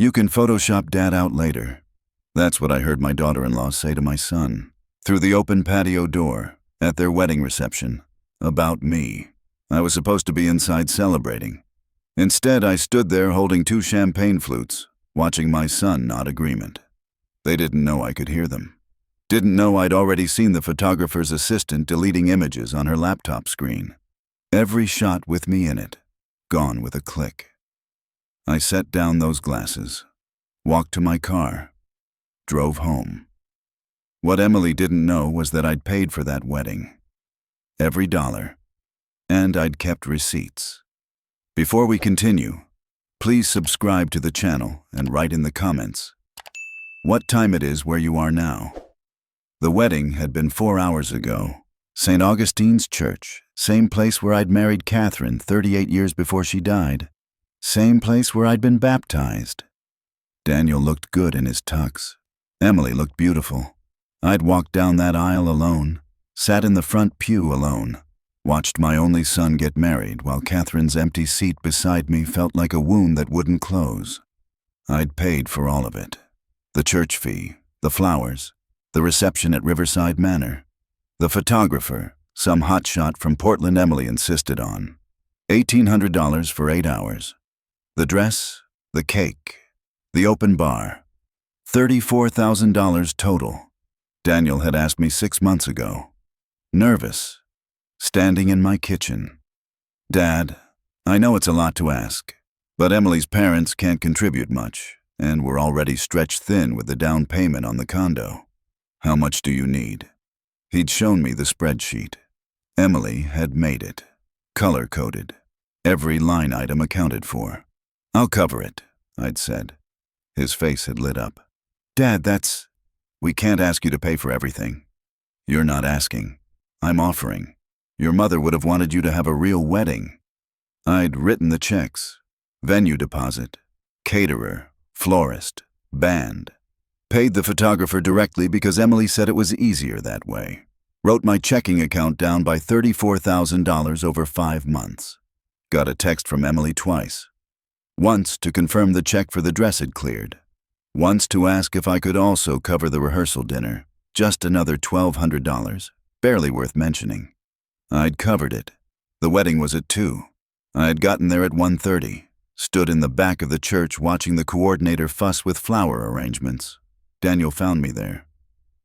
You can Photoshop Dad out later. That's what I heard my daughter-in-law say to my son, through the open patio door, at their wedding reception, about me. I was supposed to be inside celebrating. Instead, I stood there holding 2 champagne flutes, watching my son nod agreement. They didn't know I could hear them. Didn't know I'd already seen the photographer's assistant deleting images on her laptop screen. Every shot with me in it, gone with a click. I set down those glasses, walked to my car, drove home. What Emily didn't know was that I'd paid for that wedding. Every dollar. And I'd kept receipts. Before we continue, please subscribe to the channel and write in the comments what time it is where you are now. The wedding had been 4 hours ago. St. Augustine's Church, same place where I'd married Catherine 38 years before she died. Same place where I'd been baptized. Daniel looked good in his tux. Emily looked beautiful. I'd walked down that aisle alone, sat in the front pew alone, watched my only son get married while Catherine's empty seat beside me felt like a wound that wouldn't close. I'd paid for all of it. The church fee, the flowers, the reception at Riverside Manor, the photographer, some hotshot from Portland Emily insisted on, $1,800 for 8 hours. The dress, the cake, the open bar, $34,000 total. Daniel had asked me 6 months ago. Nervous, standing in my kitchen. Dad, I know it's a lot to ask, but Emily's parents can't contribute much, and we're already stretched thin with the down payment on the condo. How much do you need? He'd shown me the spreadsheet. Emily had made it, color-coded, every line item accounted for. I'll cover it, I'd said. His face had lit up. Dad, we can't ask you to pay for everything. You're not asking. I'm offering. Your mother would have wanted you to have a real wedding. I'd written the checks. Venue deposit, caterer, florist, band. Paid the photographer directly because Emily said it was easier that way. Wrote my checking account down by $34,000 over 5 months. Got a text from Emily twice. Once to confirm the check for the dress had cleared. Once to ask if I could also cover the rehearsal dinner. Just another $1,200, barely worth mentioning. I'd covered it. The wedding was at 2. I had gotten there at 1:30, stood in the back of the church watching the coordinator fuss with flower arrangements. Daniel found me there.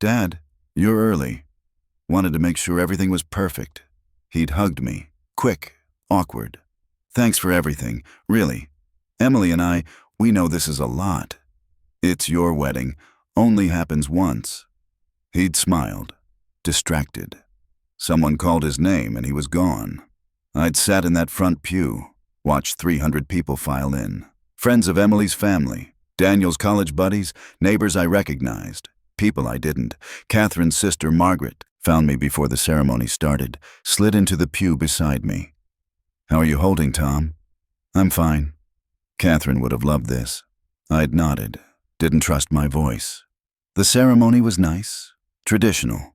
Dad, you're early. Wanted to make sure everything was perfect. He'd hugged me, quick, awkward. Thanks for everything, really. Emily and I, we know this is a lot. It's your wedding, only happens once. He'd smiled, distracted. Someone called his name and he was gone. I'd sat in that front pew, watched 300 people file in. Friends of Emily's family, Daniel's college buddies, neighbors I recognized, people I didn't. Catherine's sister Margaret found me before the ceremony started, slid into the pew beside me. How are you holding, Tom? I'm fine. Catherine would have loved this. I'd nodded, didn't trust my voice. The ceremony was nice, traditional.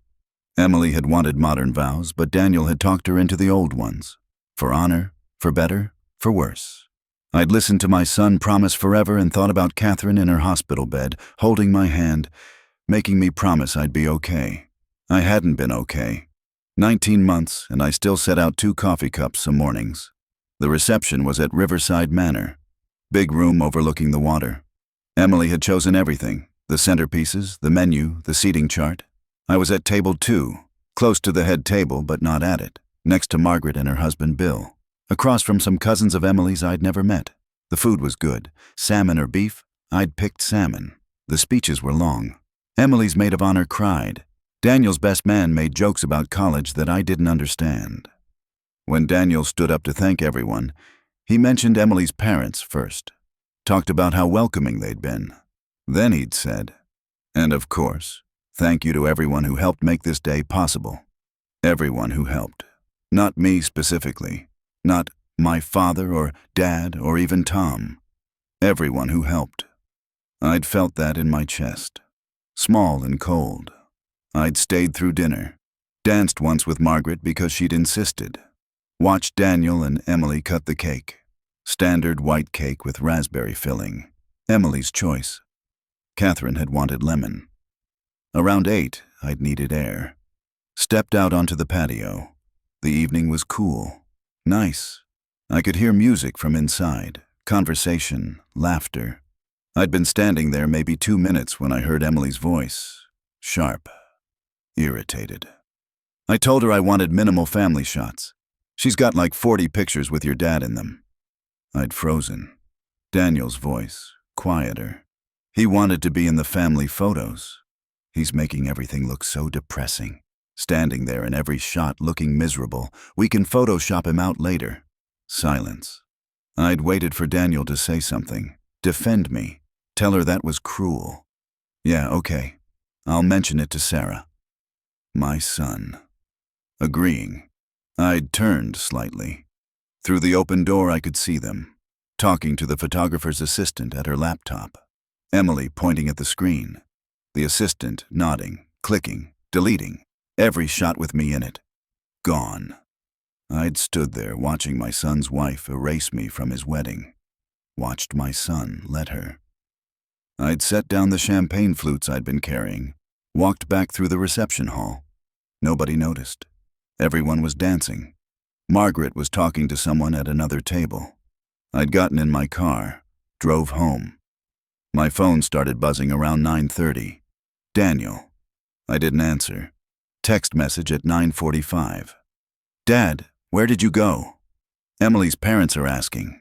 Emily had wanted modern vows, but Daniel had talked her into the old ones. For honor, for better, for worse. I'd listened to my son promise forever and thought about Catherine in her hospital bed, holding my hand, making me promise I'd be okay. I hadn't been okay. 19 months, and I still set out 2 coffee cups some mornings. The reception was at Riverside Manor. Big room overlooking the water. Emily had chosen everything, the centerpieces, the menu, the seating chart. I was at table 2, close to the head table but not at it, next to Margaret and her husband Bill, across from some cousins of Emily's I'd never met. The food was good. Salmon or beef? I'd picked salmon. The speeches were long. Emily's maid of honor cried. Daniel's best man made jokes about college that I didn't understand. When Daniel stood up to thank everyone, he mentioned Emily's parents first, talked about how welcoming they'd been. Then he'd said, and of course, thank you to everyone who helped make this day possible. Everyone who helped. Not me specifically. Not my father or dad or even Tom. Everyone who helped. I'd felt that in my chest. Small and cold. I'd stayed through dinner. Danced once with Margaret because she'd insisted. Watched Daniel and Emily cut the cake. Standard white cake with raspberry filling. Emily's choice. Catherine had wanted lemon. Around 8, I'd needed air. Stepped out onto the patio. The evening was cool. Nice. I could hear music from inside, conversation, laughter. I'd been standing there maybe 2 minutes when I heard Emily's voice. Sharp. Irritated. I told her I wanted minimal family shots. She's got like 40 pictures with your dad in them. I'd frozen. Daniel's voice, quieter. He wanted to be in the family photos. He's making everything look so depressing. Standing there in every shot looking miserable. We can Photoshop him out later. Silence. I'd waited for Daniel to say something. Defend me. Tell her that was cruel. Yeah, okay. I'll mention it to Sarah. My son. Agreeing. I'd turned slightly. Through the open door I could see them, talking to the photographer's assistant at her laptop. Emily pointing at the screen. The assistant nodding, clicking, deleting. Every shot with me in it. Gone. I'd stood there watching my son's wife erase me from his wedding. Watched my son let her. I'd set down the champagne flutes I'd been carrying. Walked back through the reception hall. Nobody noticed. Everyone was dancing. Margaret was talking to someone at another table. I'd gotten in my car, drove home. My phone started buzzing around 9:30. Daniel. I didn't answer. Text message at 9:45. Dad, where did you go? Emily's parents are asking.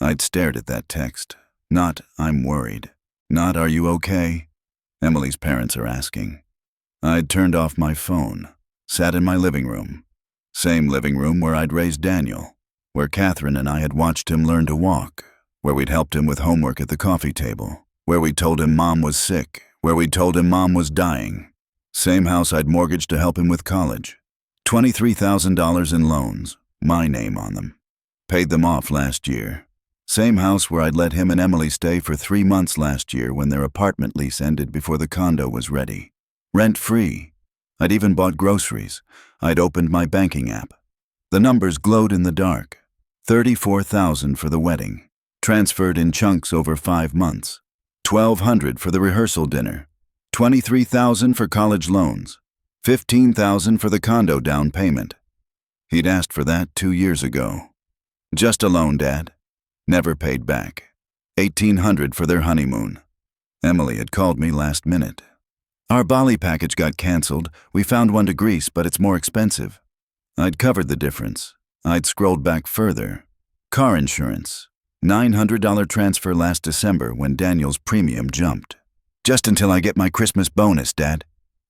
I'd stared at that text. Not, I'm worried. Not, are you okay? Emily's parents are asking. I'd turned off my phone, sat in my living room. Same living room where I'd raised Daniel, where Catherine and I had watched him learn to walk, where we'd helped him with homework at the coffee table, where we told him Mom was sick, where we told him Mom was dying. Same house I'd mortgaged to help him with college. $23,000 in loans, my name on them. Paid them off last year. Same house where I'd let him and Emily stay for 3 months last year when their apartment lease ended before the condo was ready. Rent-free. I'd even bought groceries. I'd opened my banking app. The numbers glowed in the dark. $34,000 for the wedding. Transferred in chunks over 5 months. $1,200 for the rehearsal dinner. $23,000 for college loans. $15,000 for the condo down payment. He'd asked for that 2 years ago. Just a loan, Dad. Never paid back. $1,800 for their honeymoon. Emily had called me last minute. Our Bali package got canceled. We found one to Greece, but it's more expensive. I'd covered the difference. I'd scrolled back further. Car insurance. $900 transfer last December when Daniel's premium jumped. Just until I get my Christmas bonus, Dad.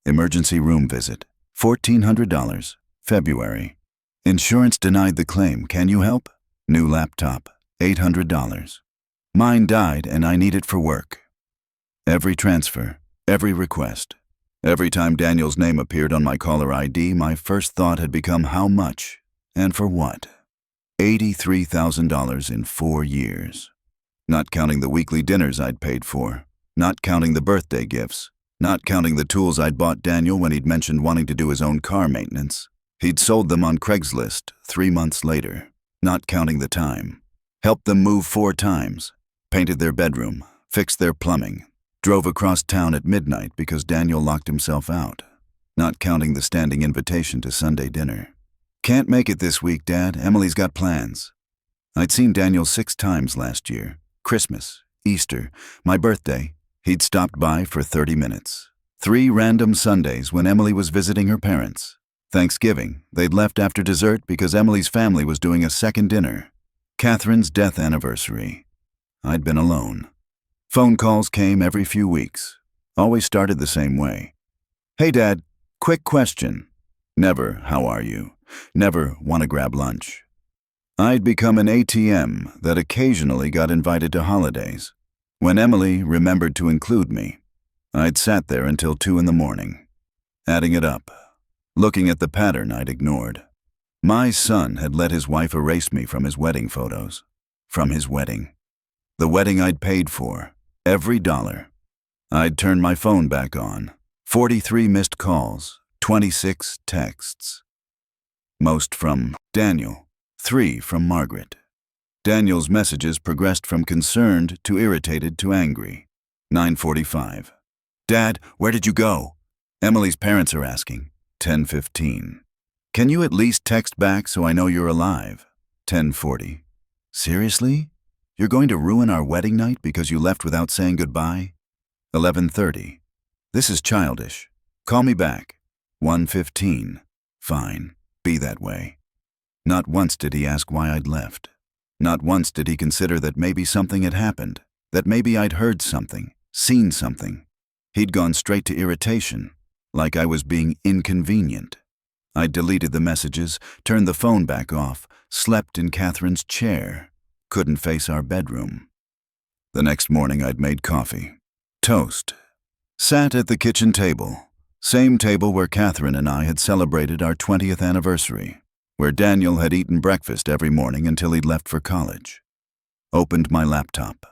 Emergency room visit. $1,400. February. Insurance denied the claim. Can you help? New laptop. $800. Mine died and I need it for work. Every transfer. Every request. Every time Daniel's name appeared on my caller ID, my first thought had become how much and for what. $83,000 in 4 years. Not counting the weekly dinners I'd paid for. Not counting the birthday gifts. Not counting the tools I'd bought Daniel when he'd mentioned wanting to do his own car maintenance. He'd sold them on Craigslist 3 months later. Not counting the time. Helped them move 4 times. Painted their bedroom. Fixed their plumbing. Drove across town at midnight because Daniel locked himself out. Not counting the standing invitation to Sunday dinner. Can't make it this week, Dad. Emily's got plans. I'd seen Daniel 6 times last year. Christmas, Easter, my birthday. He'd stopped by for 30 minutes. 3 random Sundays when Emily was visiting her parents. Thanksgiving, they'd left after dessert because Emily's family was doing a second dinner. Catherine's death anniversary. I'd been alone. Phone calls came every few weeks. Always started the same way. Hey, Dad, quick question. Never, how are you? Never, want to grab lunch. I'd become an ATM that occasionally got invited to holidays. When Emily remembered to include me, I'd sat there until 2 in the morning, adding it up, looking at the pattern I'd ignored. My son had let his wife erase me from his wedding photos. From his wedding. The wedding I'd paid for. Every dollar. I'd turned my phone back on. 43 missed calls. 26 texts. Most from Daniel. 3 from Margaret. Daniel's messages progressed from concerned to irritated to angry. 9:45. Dad, where did you go? Emily's parents are asking. 10:15. Can you at least text back so I know you're alive? 10:40. Seriously? You're going to ruin our wedding night because you left without saying goodbye? 11:30. This is childish. Call me back. 1:15. Fine. Be that way. Not once did he ask why I'd left. Not once did he consider that maybe something had happened, that maybe I'd heard something, seen something. He'd gone straight to irritation, like I was being inconvenient. I deleted the messages, turned the phone back off, slept in Catherine's chair, couldn't face our bedroom. The next morning I'd made coffee. Toast. Sat at the kitchen table, same table where Catherine and I had celebrated our 20th anniversary, where Daniel had eaten breakfast every morning until he'd left for college. Opened my laptop.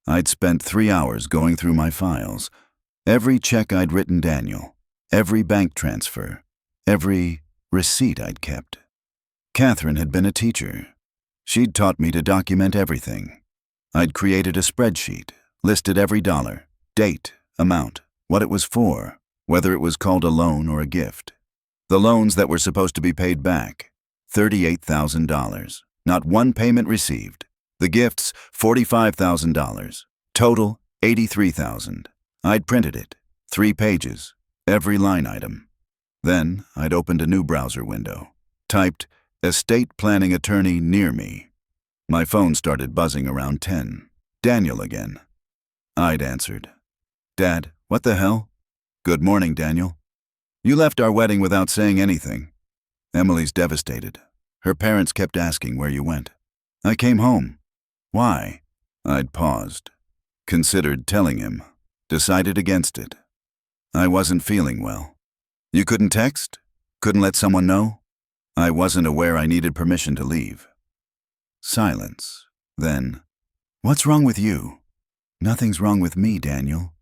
I'd spent 3 hours going through my files, every check I'd written Daniel, every bank transfer, every receipt I'd kept. Catherine had been a teacher. She'd taught me to document everything. I'd created a spreadsheet, listed every dollar, date, amount, what it was for, whether it was called a loan or a gift. The loans that were supposed to be paid back, $38,000. Not one payment received. The gifts, $45,000. Total, $83,000. I'd printed it, 3 pages, every line item. Then I'd opened a new browser window, typed, estate planning attorney near me. My phone started buzzing around 10. Daniel again. I'd answered. Dad, what the hell? Good morning, Daniel. You left our wedding without saying anything. Emily's devastated. Her parents kept asking where you went. I came home. Why? I'd paused, considered telling him, decided against it. I wasn't feeling well. You couldn't text? Couldn't let someone know? I wasn't aware I needed permission to leave. Silence. Then, what's wrong with you? Nothing's wrong with me, Daniel.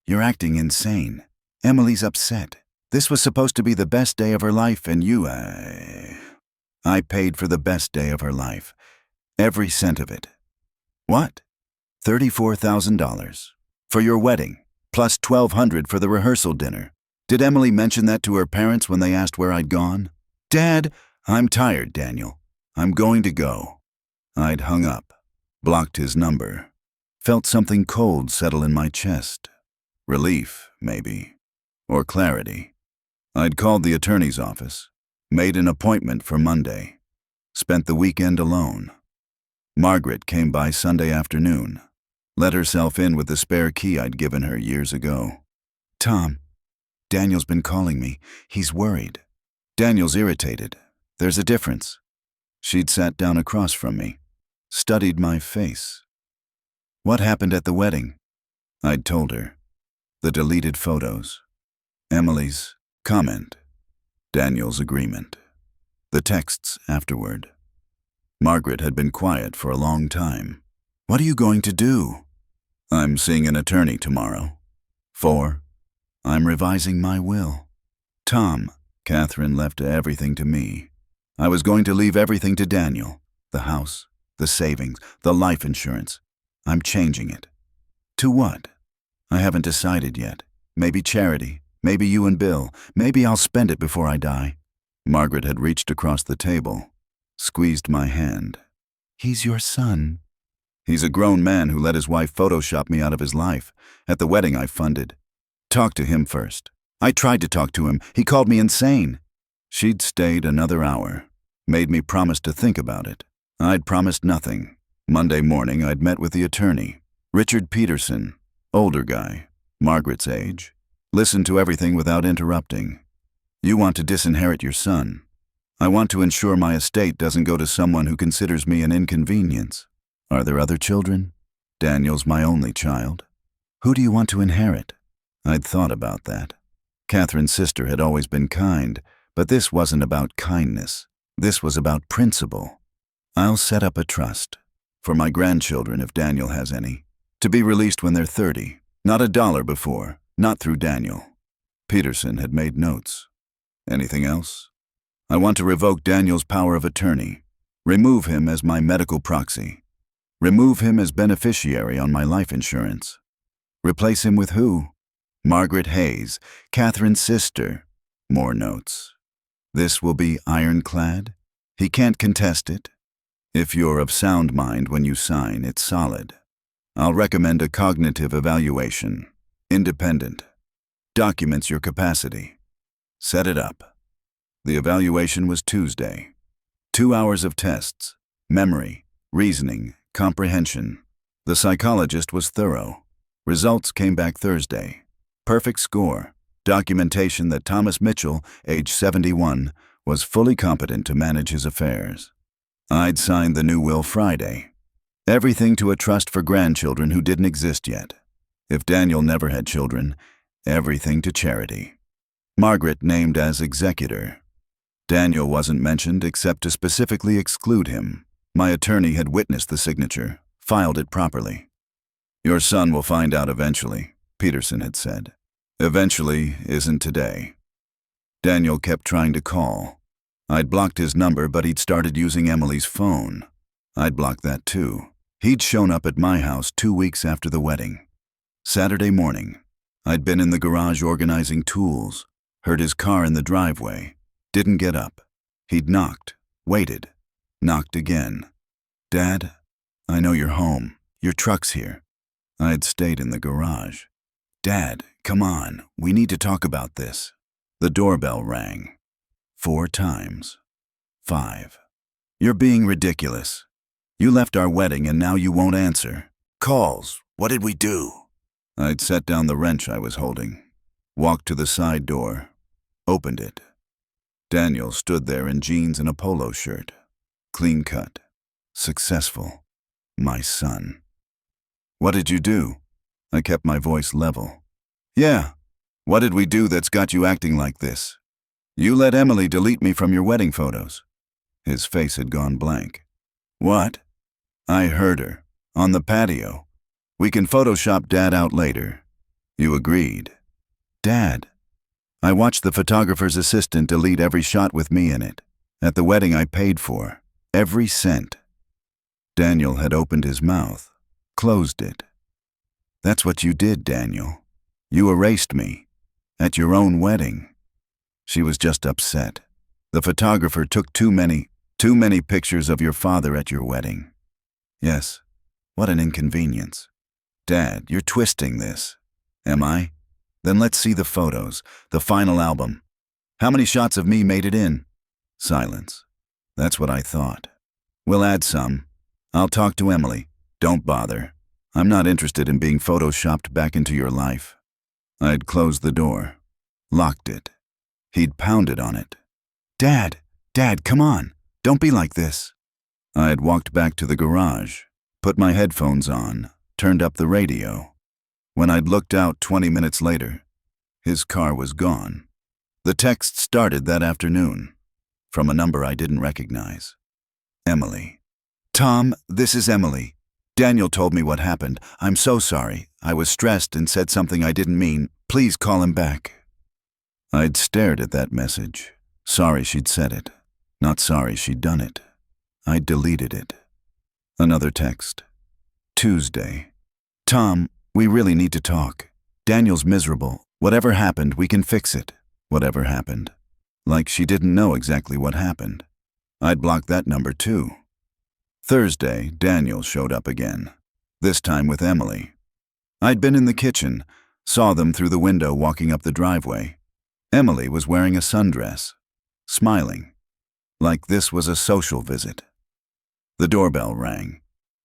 You're acting insane. Emily's upset. This was supposed to be the best day of her life, and I paid for the best day of her life. Every cent of it. What? $34,000. For your wedding, plus $1,200 for the rehearsal dinner. Did Emily mention that to her parents when they asked where I'd gone? Dad, I'm tired, Daniel. I'm going to go. I'd hung up, blocked his number. Felt something cold settle in my chest. Relief, maybe. Or clarity. I'd called the attorney's office, made an appointment for Monday. Spent the weekend alone. Margaret came by Sunday afternoon, let herself in with the spare key I'd given her years ago. Tom, Daniel's been calling me. He's worried. Daniel's irritated. There's a difference. She'd sat down across from me, studied my face. What happened at the wedding? I'd told her. The deleted photos. Emily's comment. Daniel's agreement. The texts afterward. Margaret had been quiet for a long time. What are you going to do? I'm seeing an attorney tomorrow. 4. I'm revising my will. Tom, Catherine left everything to me. I was going to leave everything to Daniel. The house, the savings, the life insurance. I'm changing it. To what? I haven't decided yet. Maybe charity, maybe you and Bill. Maybe I'll spend it before I die. Margaret had reached across the table, squeezed my hand. He's your son. He's a grown man who let his wife Photoshop me out of his life. At the wedding I funded. Talk to him first. I tried to talk to him. He called me insane. She'd stayed another hour. Made me promise to think about it. I'd promised nothing. Monday morning I'd met with the attorney. Richard Peterson. Older guy. Margaret's age. Listened to everything without interrupting. You want to disinherit your son. I want to ensure my estate doesn't go to someone who considers me an inconvenience. Are there other children? Daniel's my only child. Who do you want to inherit? I'd thought about that. Catherine's sister had always been kind, but this wasn't about kindness. This was about principle. I'll set up a trust. For my grandchildren, if Daniel has any. To be released when they're 30. Not $1 before. Not through Daniel. Peterson had made notes. Anything else? I want to revoke Daniel's power of attorney. Remove him as my medical proxy. Remove him as beneficiary on my life insurance. Replace him with who? Margaret Hayes, Catherine's sister. More notes. This will be ironclad. He can't contest it. If you're of sound mind when you sign, it's solid. I'll recommend a cognitive evaluation. Independent. Documents your capacity. Set it up. The evaluation was Tuesday. 2 hours of tests. Memory, reasoning, comprehension. The psychologist was thorough. Results came back Thursday. Perfect score. Documentation that Thomas Mitchell, age 71, was fully competent to manage his affairs. I'd signed the new will Friday. Everything to a trust for grandchildren who didn't exist yet. If Daniel never had children, everything to charity. Margaret named as executor. Daniel wasn't mentioned except to specifically exclude him. My attorney had witnessed the signature, filed it properly. Your son will find out eventually, Peterson had said. Eventually isn't today. Daniel kept trying to call. I'd blocked his number, but he'd started using Emily's phone. I'd blocked that too. He'd shown up at my house 2 weeks after the wedding. Saturday morning. I'd been in the garage organizing tools, heard his car in the driveway, didn't get up. He'd knocked, waited, knocked again. Dad, I know you're home. Your truck's here. I'd stayed in the garage. Dad, come on, we need to talk about this. The doorbell rang. 4 times. 5. You're being ridiculous. You left our wedding and now you won't answer. Calls. What did we do? I'd set down the wrench I was holding, walked to the side door, opened it. Daniel stood there in jeans and a polo shirt. Clean cut. Successful. My son. What did you do? I kept my voice level. Yeah. What did we do that's got you acting like this? You let Emily delete me from your wedding photos. His face had gone blank. What? I heard her. On the patio. We can Photoshop Dad out later. You agreed. Dad. I watched the photographer's assistant delete every shot with me in it. At the wedding I paid for. Every cent. Daniel had opened his mouth, closed it. That's what you did, Daniel. You erased me. At your own wedding. She was just upset. The photographer took too many pictures of your father at your wedding. Yes, what an inconvenience. Dad, you're twisting this. Am I? Then let's see the photos, the final album. How many shots of me made it in? Silence. That's what I thought. We'll add some. I'll talk to Emily. Don't bother. I'm not interested in being photoshopped back into your life. I'd closed the door, locked it. He'd pounded on it. Dad, come on. Don't be like this. I had walked back to the garage, put my headphones on, turned up the radio. When I'd looked out 20 minutes later, his car was gone. The text started that afternoon, from a number I didn't recognize. Emily. Tom, this is Emily. Daniel told me what happened. I'm so sorry. I was stressed and said something I didn't mean. Please call him back. I'd stared at that message. Sorry she'd said it. Not sorry she'd done it. I'd deleted it. Another text. Tuesday. Tom, we really need to talk. Daniel's miserable. Whatever happened, we can fix it. Whatever happened. Like she didn't know exactly what happened. I'd blocked that number too. Thursday, Daniel showed up again. This time with Emily. I'd been in the kitchen, saw them through the window walking up the driveway. Emily was wearing a sundress, smiling, like this was a social visit. The doorbell rang.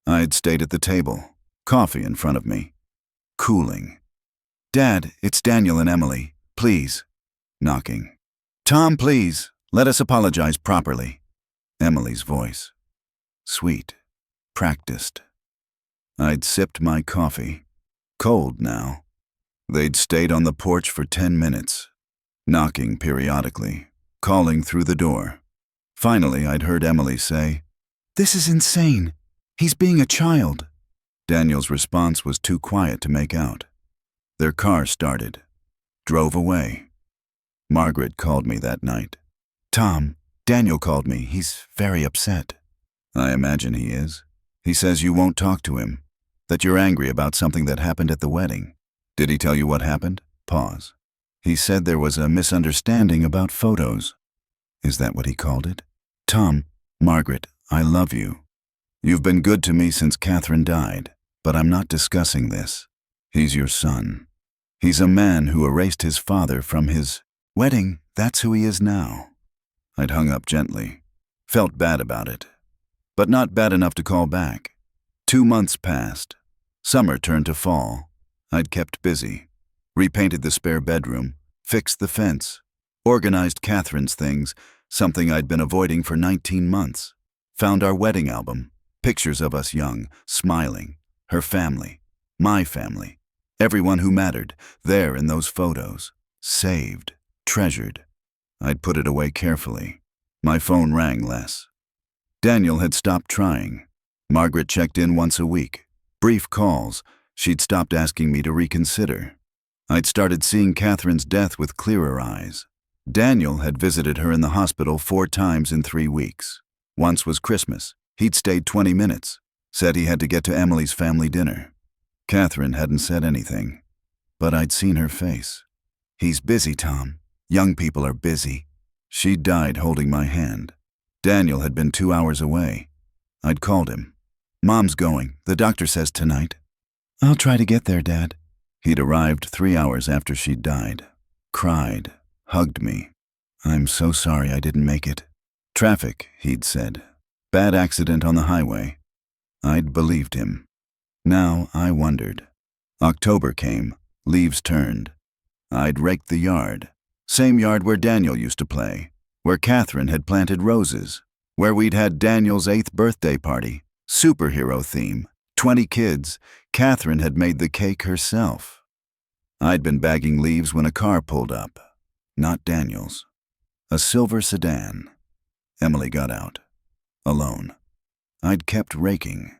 I'd stayed at the table, coffee in front of me, cooling. Dad, it's Daniel and Emily, please. Knocking. Tom, please, let us apologize properly. Emily's voice. Sweet, practiced. I'd sipped my coffee, cold now. They'd stayed on the porch for 10 minutes, knocking periodically, calling through the door. Finally, I'd heard Emily say, "This is insane. He's being a child." Daniel's response was too quiet to make out. Their car started, drove away. Margaret called me that night. Tom, Daniel called me. He's very upset. I imagine he is. He says you won't talk to him, that you're angry about something that happened at the wedding. Did he tell you what happened? Pause. He said there was a misunderstanding about photos. Is that what he called it? Tom, Margaret, I love you. You've been good to me since Catherine died, but I'm not discussing this. He's your son. He's a man who erased his father from his wedding. That's who he is now. I'd hung up gently. Felt bad about it, but not bad enough to call back. 2 months passed. Summer turned to fall. I'd kept busy. Repainted the spare bedroom, fixed the fence, organized Catherine's things, something I'd been avoiding for 19 months. Found our wedding album, pictures of us young, smiling, her family, my family, everyone who mattered, there in those photos. Saved, treasured. I'd put it away carefully. My phone rang less. Daniel had stopped trying. Margaret checked in once a week. Brief calls. She'd stopped asking me to reconsider. I'd started seeing Catherine's death with clearer eyes. Daniel had visited her in the hospital 4 times in 3 weeks. Once was Christmas. He'd stayed 20 minutes. Said he had to get to Emily's family dinner. Catherine hadn't said anything, but I'd seen her face. He's busy, Tom. Young people are busy. She died holding my hand. Daniel had been 2 hours away. I'd called him. Mom's going. The doctor says tonight. I'll try to get there, Dad. He'd arrived 3 hours after she'd died. Cried. Hugged me. I'm so sorry I didn't make it. Traffic, he'd said. Bad accident on the highway. I'd believed him. Now I wondered. October came. Leaves turned. I'd raked the yard. Same yard where Daniel used to play. Where Catherine had planted roses. Where we'd had Daniel's 8th birthday party. Superhero theme. 20 kids. Catherine had made the cake herself. I'd been bagging leaves when a car pulled up. Not Daniel's. A silver sedan. Emily got out. Alone. I'd kept raking.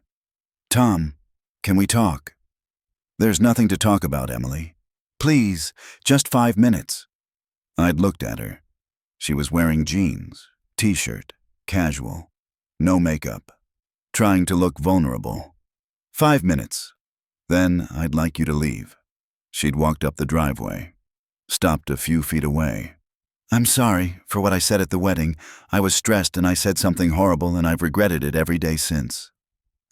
Tom, can we talk? There's nothing to talk about, Emily. Please, just 5 minutes. I'd looked at her. She was wearing jeans, t-shirt, casual, no makeup, trying to look vulnerable. 5 minutes. Then I'd like you to leave. She'd walked up the driveway, stopped a few feet away. I'm sorry for what I said at the wedding. I was stressed and I said something horrible and I've regretted it every day since.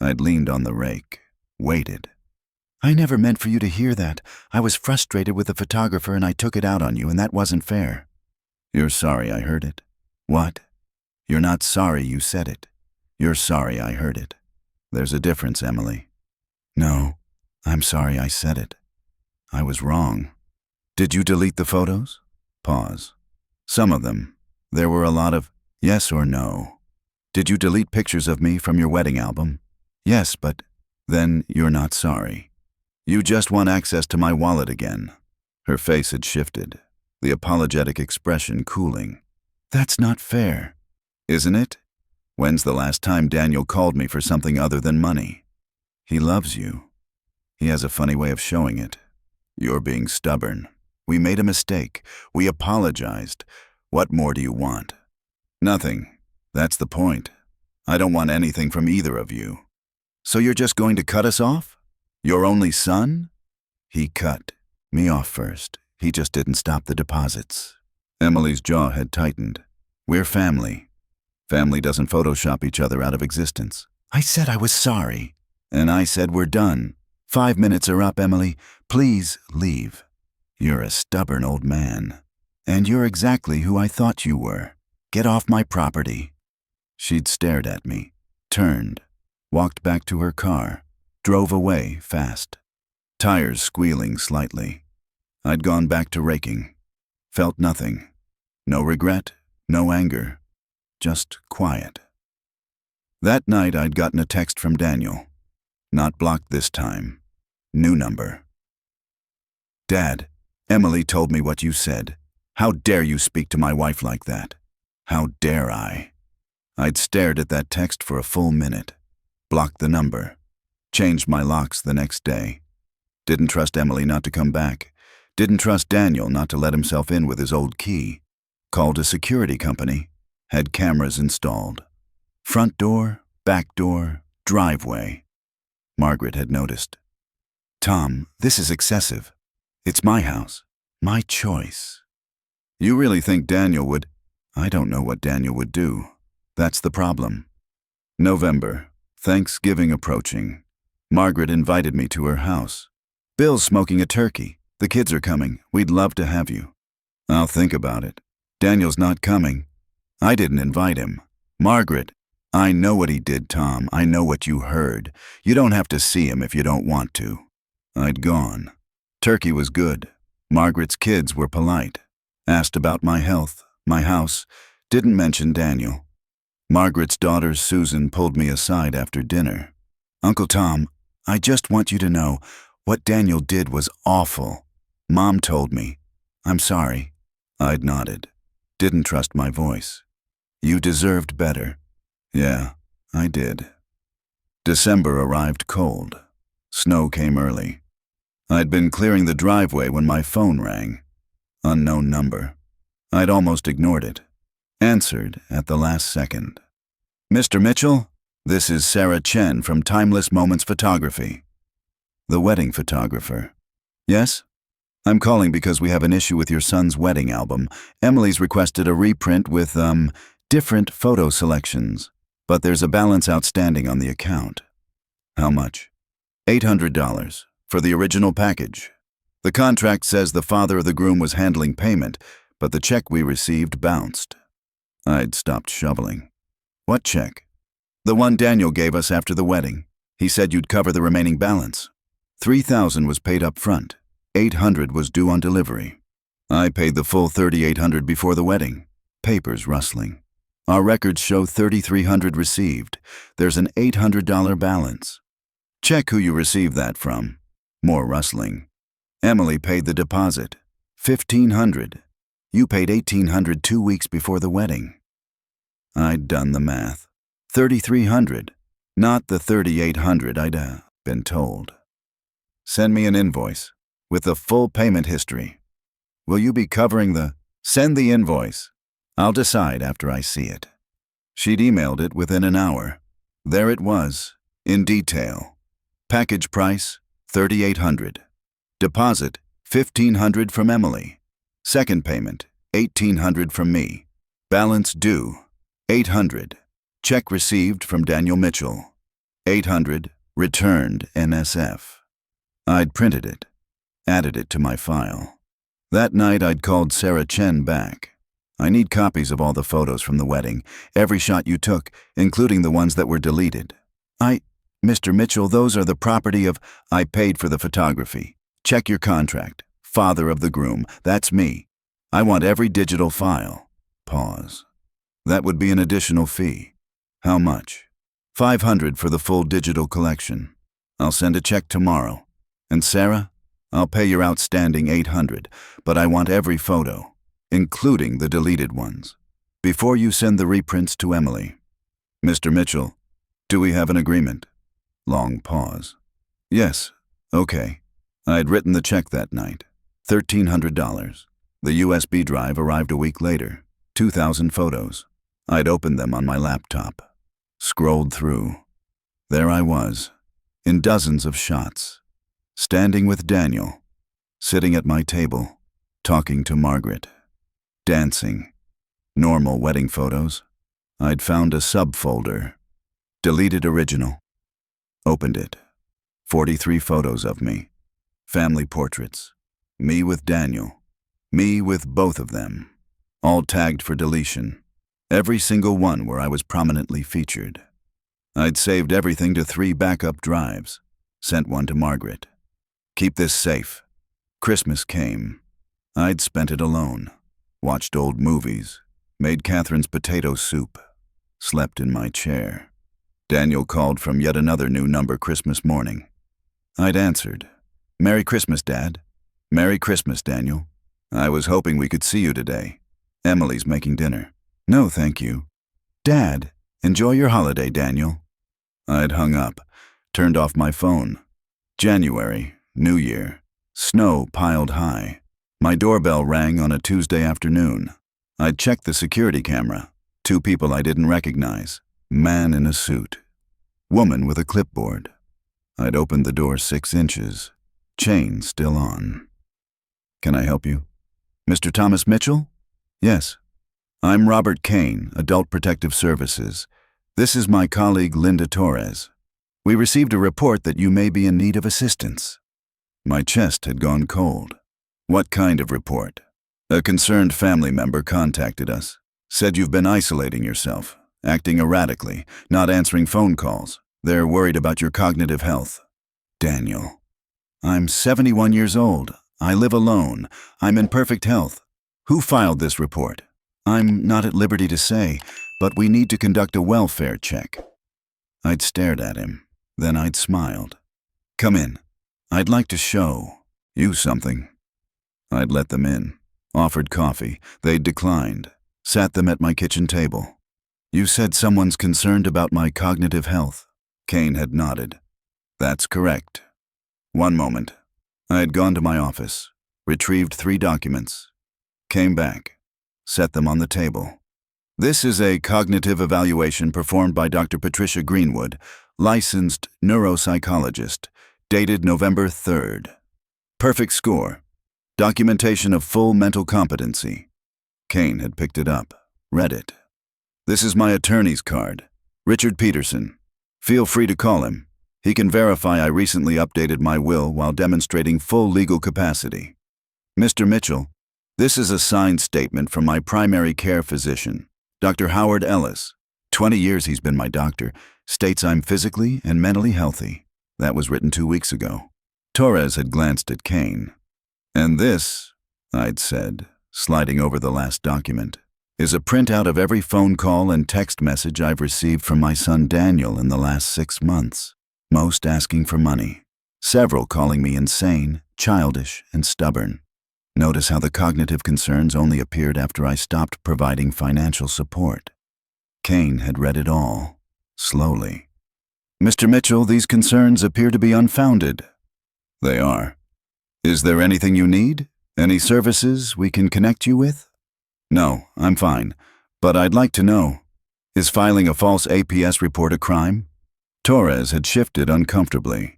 I'd leaned on the rake, waited. I never meant for you to hear that. I was frustrated with the photographer and I took it out on you and that wasn't fair. You're sorry I heard it. What? You're not sorry you said it. You're sorry I heard it. There's a difference, Emily. No, I'm sorry I said it. I was wrong. Did you delete the photos? Pause. Some of them. There were a lot of yes or no. Did you delete pictures of me from your wedding album? Yes, but then you're not sorry. You just want access to my wallet again. Her face had shifted, the apologetic expression cooling. That's not fair. Isn't it? When's the last time Daniel called me for something other than money? He loves you. He has a funny way of showing it. You're being stubborn. We made a mistake. We apologized. What more do you want? Nothing. That's the point. I don't want anything from either of you. So you're just going to cut us off? Your only son? He cut me off first. He just didn't stop the deposits. Emily's jaw had tightened. We're family. Family doesn't Photoshop each other out of existence. I said I was sorry. And I said we're done. 5 minutes are up, Emily. Please leave. You're a stubborn old man. And you're exactly who I thought you were. Get off my property. She'd stared at me, turned, walked back to her car, drove away fast, tires squealing slightly. I'd gone back to raking. Felt nothing. No regret, no anger, just quiet. That night I'd gotten a text from Daniel. Not blocked this time. New number. Dad, Emily told me what you said. How dare you speak to my wife like that? How dare I? I'd stared at that text for a full minute. Blocked the number. Changed my locks the next day. Didn't trust Emily not to come back. Didn't trust Daniel not to let himself in with his old key. Called a security company. Had cameras installed. Front door, back door, driveway. Margaret had noticed. Tom, this is excessive. It's my house. My choice. You really think Daniel would? I don't know what Daniel would do. That's the problem. November. Thanksgiving approaching. Margaret invited me to her house. Bill's smoking a turkey. The kids are coming. We'd love to have you. I'll think about it. Daniel's not coming. I didn't invite him. Margaret, I know what he did, Tom. I know what you heard. You don't have to see him if you don't want to. I'd gone. Turkey was good. Margaret's kids were polite. Asked about my health, my house. Didn't mention Daniel. Margaret's daughter, Susan, pulled me aside after dinner. Uncle Tom, I just want you to know what Daniel did was awful. Mom told me. I'm sorry. I'd nodded. Didn't trust my voice. You deserved better. Yeah, I did. December arrived cold. Snow came early. I'd been clearing the driveway when my phone rang. Unknown number. I'd almost ignored it. Answered at the last second. Mr. Mitchell, this is Sarah Chen from Timeless Moments Photography. The wedding photographer. Yes? I'm calling because we have an issue with your son's wedding album. Emily's requested a reprint with, different photo selections, but there's a balance outstanding on the account. How much? $800 for the original package. The contract says the father of the groom was handling payment, but the check we received bounced. I'd stopped shoveling. What check? The one Daniel gave us after the wedding. He said you'd cover the remaining balance. $3,000 was paid up front. $800 was due on delivery. I paid the full $3,800 before the wedding. Papers rustling. Our records show $3,300 received. There's an $800 balance. Check who you received that from. More rustling. Emily paid the deposit. $1,500. You paid $1,800 2 weeks before the wedding. I'd done the math. $3,300, not the $3,800 I'd been told. Send me an invoice with the full payment history. Will you be covering the... Send the invoice. I'll decide after I see it. She'd emailed it within an hour. There it was, in detail. Package price, $3,800. Deposit, $1,500 from Emily. Second payment, $1,800 from me. Balance due, $800. Check received from Daniel Mitchell. $800, returned NSF. I'd printed it, added it to my file. That night I'd called Sarah Chen back. I need copies of all the photos from the wedding, every shot you took, including the ones that were deleted. Mr. Mitchell, those are the property of... I paid for the photography. Check your contract. Father of the groom, that's me. I want every digital file. Pause. That would be an additional fee. How much? $500 for the full digital collection. I'll send a check tomorrow. And Sarah, I'll pay your outstanding $800, but I want every photo, including the deleted ones, before you send the reprints to Emily. Mr. Mitchell, do we have an agreement? Long pause. Yes, okay. I'd written the check that night. $1,300. The USB drive arrived a week later. 2,000 photos. I'd opened them on my laptop. Scrolled through. There I was, in dozens of shots. Standing with Daniel. Sitting at my table. Talking to Margaret. Dancing. Normal wedding photos. I'd found a subfolder. Deleted original. Opened it. 43 photos of me. Family portraits. Me with Daniel. Me with both of them. All tagged for deletion. Every single one where I was prominently featured. I'd saved everything to 3 backup drives. Sent one to Margaret. Keep this safe. Christmas came. I'd spent it alone. Watched old movies. Made Catherine's potato soup. Slept in my chair. Daniel called from yet another new number Christmas morning. I'd answered. Merry Christmas, Dad. Merry Christmas, Daniel. I was hoping we could see you today. Emily's making dinner. No, thank you. Dad, enjoy your holiday, Daniel. I'd hung up, turned off my phone. January, New Year. Snow piled high. My doorbell rang on a Tuesday afternoon. I'd checked the security camera. 2 people I didn't recognize. Man in a suit. Woman with a clipboard. I'd opened the door 6 inches. Chain still on. Can I help you? Mr. Thomas Mitchell? Yes. I'm Robert Kane, Adult Protective Services. This is my colleague Linda Torres. We received a report that you may be in need of assistance. My chest had gone cold. What kind of report? A concerned family member contacted us. Said you've been isolating yourself, acting erratically, not answering phone calls. They're worried about your cognitive health. Daniel. I'm 71 years old. I live alone. I'm in perfect health. Who filed this report? I'm not at liberty to say, but we need to conduct a welfare check. I'd stared at him. Then I'd smiled. Come in. I'd like to show you something. I'd let them in. Offered coffee. They'd declined. Sat them at my kitchen table. You said someone's concerned about my cognitive health. Kane had nodded. That's correct. One moment. I had gone to my office, retrieved 3 documents, came back, set them on the table. This is a cognitive evaluation performed by Dr. Patricia Greenwood, licensed neuropsychologist, dated November 3rd. Perfect score. Documentation of full mental competency. Kane had picked it up, read it. This is my attorney's card, Richard Peterson. Feel free to call him. He can verify I recently updated my will while demonstrating full legal capacity. Mr. Mitchell, this is a signed statement from my primary care physician, Dr. Howard Ellis. 20 years he's been my doctor, states I'm physically and mentally healthy. That was written 2 weeks ago. Torres had glanced at Kane. And this, I'd said, sliding over the last document, is a printout of every phone call and text message I've received from my son Daniel in the last 6 months. Most asking for money. Several calling me insane, childish, and stubborn. Notice how the cognitive concerns only appeared after I stopped providing financial support. Kane had read it all, slowly. Mr. Mitchell, these concerns appear to be unfounded. They are. Is there anything you need? Any services we can connect you with? No, I'm fine. But I'd like to know, is filing a false APS report a crime? Torres had shifted uncomfortably.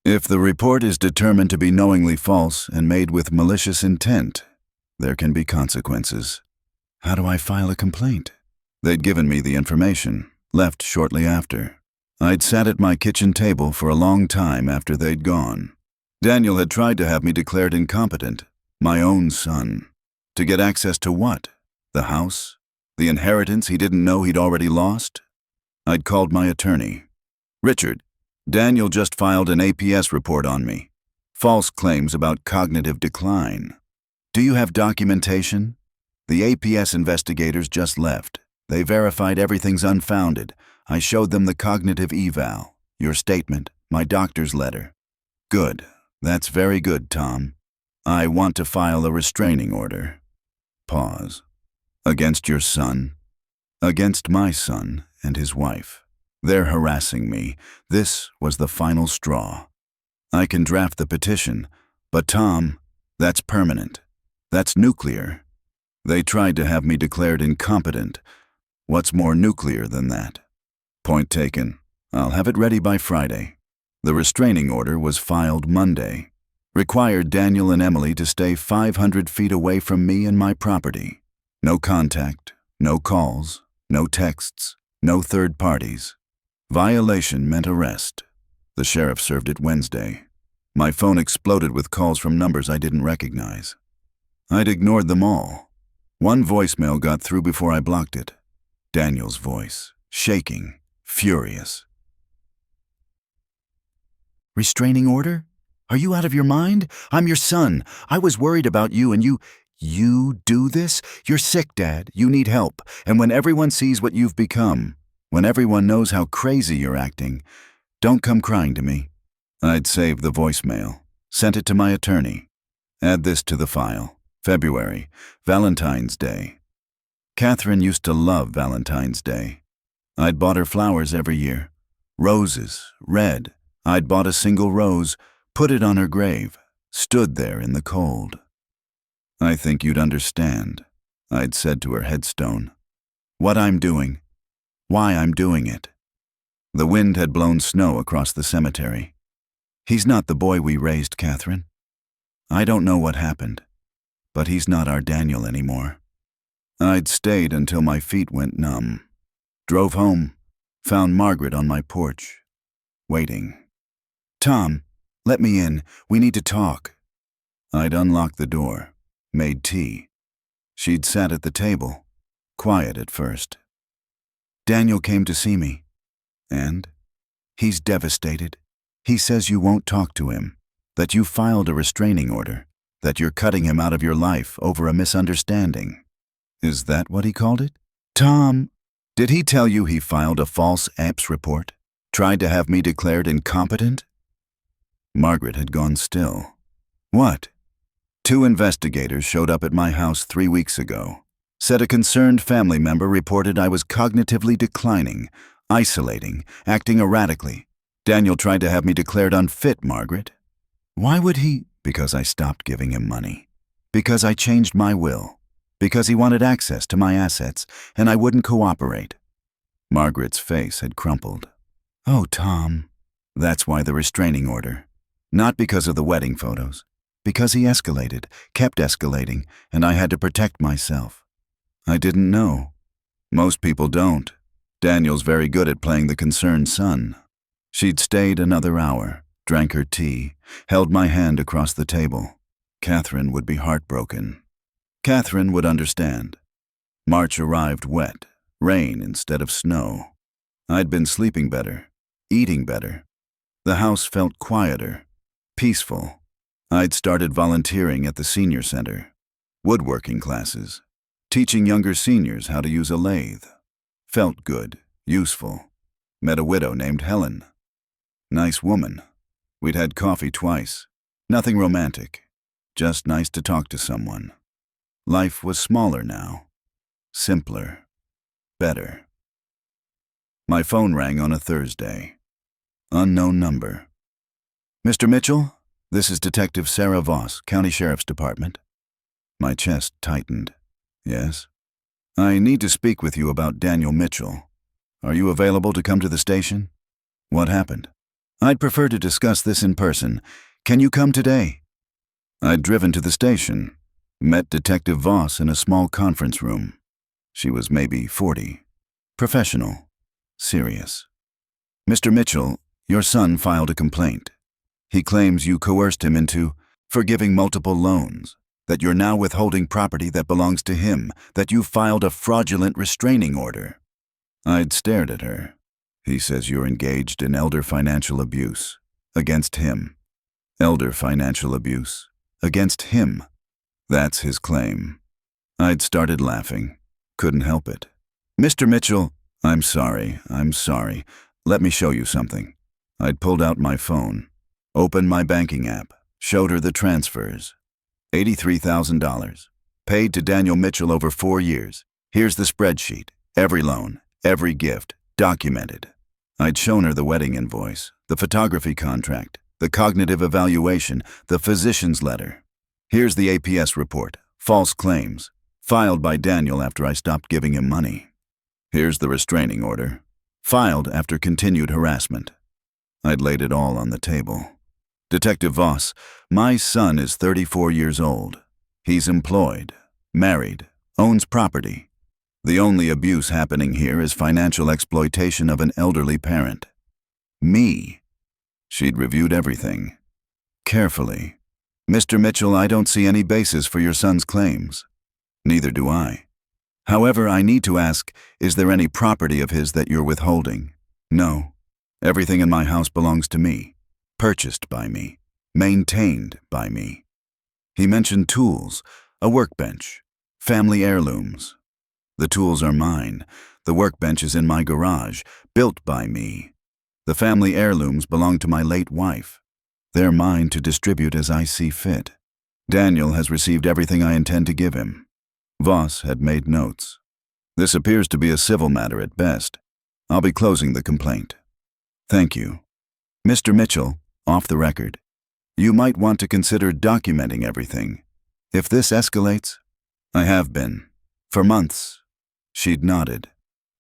If the report is determined to be knowingly false and made with malicious intent, there can be consequences. How do I file a complaint? They'd given me the information, left shortly after. I'd sat at my kitchen table for a long time after they'd gone. Daniel had tried to have me declared incompetent, my own son. To get access to what? The house? The inheritance he didn't know he'd already lost? I'd called my attorney. Richard, Daniel just filed an APS report on me. False claims about cognitive decline. Do you have documentation? The APS investigators just left. They verified everything's unfounded. I showed them the cognitive eval, your statement, my doctor's letter. Good. That's very good, Tom. I want to file a restraining order. Pause. Against your son? Against my son and his wife. They're harassing me. This was the final straw. I can draft the petition, but Tom, that's permanent. That's nuclear. They tried to have me declared incompetent. What's more nuclear than that? Point taken. I'll have it ready by Friday. The restraining order was filed Monday. Required Daniel and Emily to stay 500 feet away from me and my property. No contact, no calls, no texts, no third parties. Violation meant arrest. The sheriff served it Wednesday. My phone exploded with calls from numbers I didn't recognize. I'd ignored them all. One voicemail got through before I blocked it. Daniel's voice, shaking, furious. Restraining order? Are you out of your mind? I'm your son. I was worried about you and you do this? You're sick, Dad. You need help. And when everyone sees what you've become, when everyone knows how crazy you're acting, don't come crying to me. I'd saved the voicemail, sent it to my attorney. Add this to the file. February, Valentine's Day. Catherine used to love Valentine's Day. I'd bought her flowers every year. Roses, red. I'd bought a single rose, put it on her grave, stood there in the cold. I think you'd understand, I'd said to her headstone. What I'm doing, why I'm doing it. The wind had blown snow across the cemetery. He's not the boy we raised, Catherine. I don't know what happened, but he's not our Daniel anymore. I'd stayed until my feet went numb. Drove home, found Margaret on my porch, waiting. "Tom, let me in. We need to talk." I'd unlocked the door, made tea. She'd sat at the table, quiet at first. "Daniel came to see me." "And?" "He's devastated. He says you won't talk to him, that you filed a restraining order, that you're cutting him out of your life over a misunderstanding." "Is that what he called it?" "Tom, did he tell you he filed a false APS report? Tried to have me declared incompetent?" Margaret had gone still. "What?" "2 investigators showed up at my house 3 weeks ago. Said a concerned family member reported I was cognitively declining, isolating, acting erratically. Daniel tried to have me declared unfit, Margaret." "Why would he?" "Because I stopped giving him money. Because I changed my will. Because he wanted access to my assets, and I wouldn't cooperate." Margaret's face had crumpled. "Oh, Tom." "That's why the restraining order. Not because of the wedding photos. Because he escalated, kept escalating, and I had to protect myself. I didn't know. Most people don't. Daniel's very good at playing the concerned son." She'd stayed another hour, drank her tea, held my hand across the table. Catherine would be heartbroken. Catherine would understand. March arrived wet, rain instead of snow. I'd been sleeping better, eating better. The house felt quieter, peaceful. I'd started volunteering at the senior center, woodworking classes, teaching younger seniors how to use a lathe. Felt good, useful. Met a widow named Helen. Nice woman. We'd had coffee twice. Nothing romantic. Just nice to talk to someone. Life was smaller now. Simpler. Better. My phone rang on a Thursday. Unknown number. "Mr. Mitchell, this is Detective Sarah Voss, County Sheriff's Department." My chest tightened. "Yes?" "I need to speak with you about Daniel Mitchell. Are you available to come to the station?" "What happened?" "I'd prefer to discuss this in person. Can you come today?" I'd driven to the station, met Detective Voss in a small conference room. She was maybe 40. Professional. Serious. "Mr. Mitchell, your son filed a complaint. He claims you coerced him into forgiving multiple loans, that you're now withholding property that belongs to him, that you filed a fraudulent restraining order." I'd stared at her. "He says you're engaged in elder financial abuse. Against him. Elder financial abuse. Against him. That's his claim." I'd started laughing. Couldn't help it. "Mr. Mitchell, I'm sorry. Let me show you something." I'd pulled out my phone, opened my banking app, showed her the transfers. $83,000. Paid to Daniel Mitchell over 4 years. Here's the spreadsheet. Every loan, every gift, documented. I'd shown her the wedding invoice, the photography contract, the cognitive evaluation, the physician's letter. Here's the APS report, false claims, filed by Daniel after I stopped giving him money. Here's the restraining order, filed after continued harassment. I'd laid it all on the table. "Detective Voss, my son is 34 years old. He's employed, married, owns property. The only abuse happening here is financial exploitation of an elderly parent. Me." She'd reviewed everything. Carefully. "Mr. Mitchell, I don't see any basis for your son's claims." "Neither do I. However, I need to ask, is there any property of his that you're withholding?" "No. Everything in my house belongs to me. Purchased by me. Maintained by me." He mentioned tools, a workbench, family heirlooms. "The tools are mine. The workbench is in my garage, built by me. The family heirlooms belong to my late wife. They're mine to distribute as I see fit. Daniel has received everything I intend to give him." Voss had made notes. "This appears to be a civil matter at best. I'll be closing the complaint." "Thank you. Mr. Mitchell, off the record, you might want to consider documenting everything. If this escalates..." "I have been. For months." She'd nodded.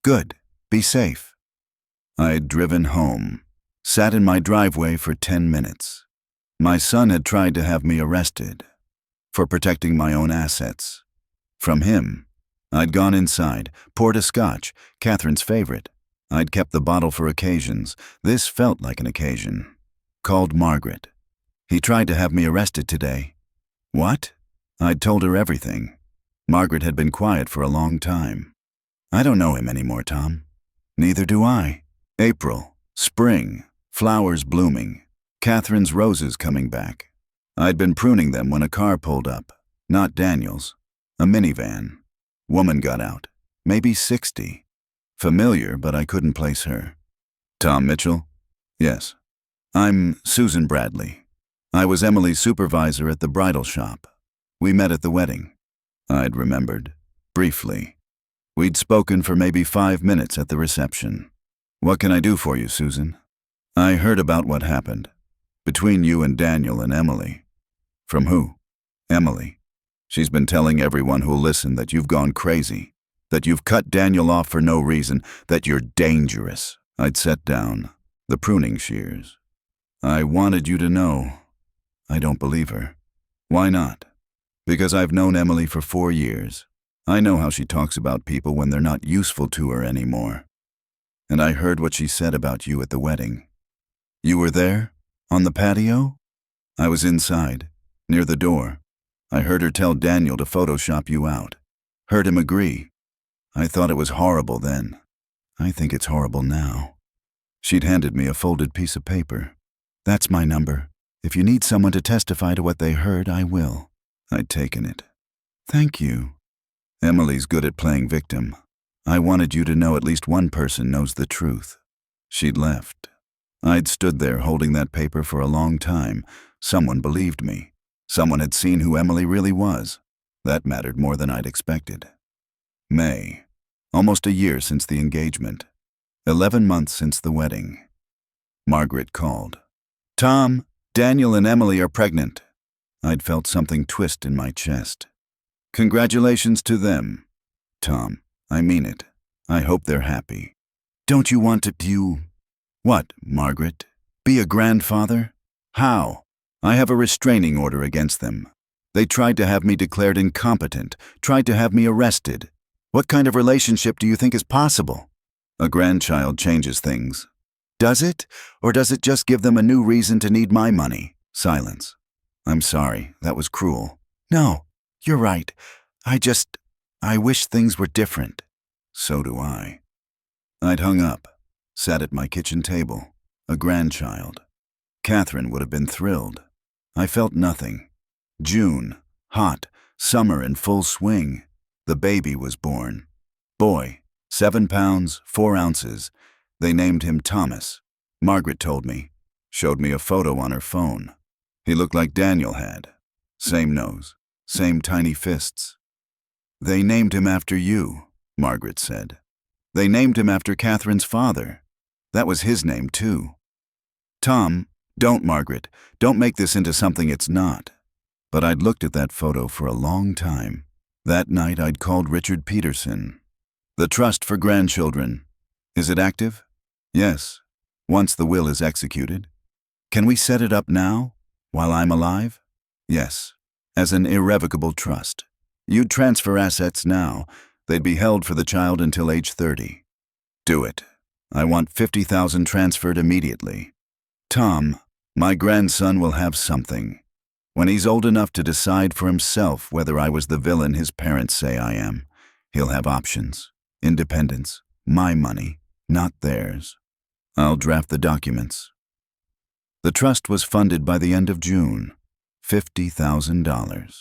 "Good. Be safe." I'd driven home, sat in my driveway for 10 minutes. My son had tried to have me arrested for protecting my own assets. From him, I'd gone inside, poured a scotch, Catherine's favorite. I'd kept the bottle for occasions. This felt like an occasion. Called Margaret. He tried to have me arrested today. What? I'd told her everything. Margaret had been quiet for a long time. I don't know him anymore, Tom. Neither do I. April, spring, flowers blooming, Catherine's roses coming back. I'd been pruning them when a car pulled up. Not Daniel's. A minivan. Woman got out. Maybe 60. Familiar, but I couldn't place her. Tom Mitchell? Yes. I'm Susan Bradley. I was Emily's supervisor at the bridal shop. We met at the wedding. I'd remembered. Briefly. We'd spoken for maybe 5 minutes at the reception. What can I do for you, Susan? I heard about what happened. Between you and Daniel and Emily. From who? Emily. She's been telling everyone who'll listen that you've gone crazy, that you've cut Daniel off for no reason, that you're dangerous. I'd set down the pruning shears. I wanted you to know. I don't believe her. Why not? Because I've known Emily for 4 years. I know how she talks about people when they're not useful to her anymore. And I heard what she said about you at the wedding. You were there? On the patio? I was inside, near the door. I heard her tell Daniel to Photoshop you out. Heard him agree. I thought it was horrible then. I think it's horrible now. She'd handed me a folded piece of paper. That's my number. If you need someone to testify to what they heard, I will. I'd taken it. Thank you. Emily's good at playing victim. I wanted you to know at least one person knows the truth. She'd left. I'd stood there holding that paper for a long time. Someone believed me. Someone had seen who Emily really was. That mattered more than I'd expected. May. Almost a year since the engagement. 11 months since the wedding. Margaret called. Tom, Daniel and Emily are pregnant. I'd felt something twist in my chest. Congratulations to them. Tom, I mean it. I hope they're happy. Don't you want to What, Margaret? Be a grandfather? How? I have a restraining order against them. They tried to have me declared incompetent, tried to have me arrested. What kind of relationship do you think is possible? A grandchild changes things. Does it? Or does it just give them a new reason to need my money? Silence. I'm sorry, that was cruel. No, you're right. I wish things were different. So do I. I'd hung up, sat at my kitchen table, a grandchild. Catherine would have been thrilled. I felt nothing. June, hot, summer in full swing. The baby was born. Boy, 7 pounds, 4 ounces. They named him Thomas. Margaret told me, showed me a photo on her phone. He looked like Daniel had. Same nose, same tiny fists. They named him after you, Margaret said. They named him after Catherine's father. That was his name, too. Tom, don't, Margaret. Don't make this into something it's not. But I'd looked at that photo for a long time. That night I'd called Richard Peterson. The Trust for Grandchildren. Is it active? Yes. Once the will is executed. Can we set it up now, while I'm alive? Yes. As an irrevocable trust. You'd transfer assets now. They'd be held for the child until age 30. Do it. I want $50,000 transferred immediately. Tom, my grandson will have something. When he's old enough to decide for himself whether I was the villain his parents say I am, he'll have options, independence, my money, not theirs. I'll draft the documents. The trust was funded by the end of June, $50,000.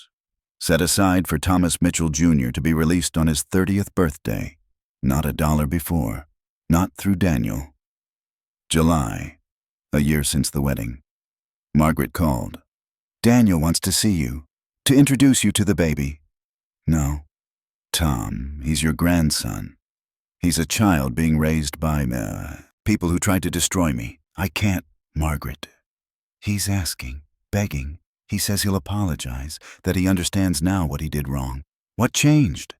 Set aside for Thomas Mitchell Jr. to be released on his 30th birthday. Not a dollar before. Not through Daniel. July, a year since the wedding. Margaret called. Daniel wants to see you, to introduce you to the baby. No. Tom, he's your grandson. He's a child being raised by people who tried to destroy me. I can't, Margaret. He's asking, begging. He says he'll apologize, that he understands now what he did wrong. What changed?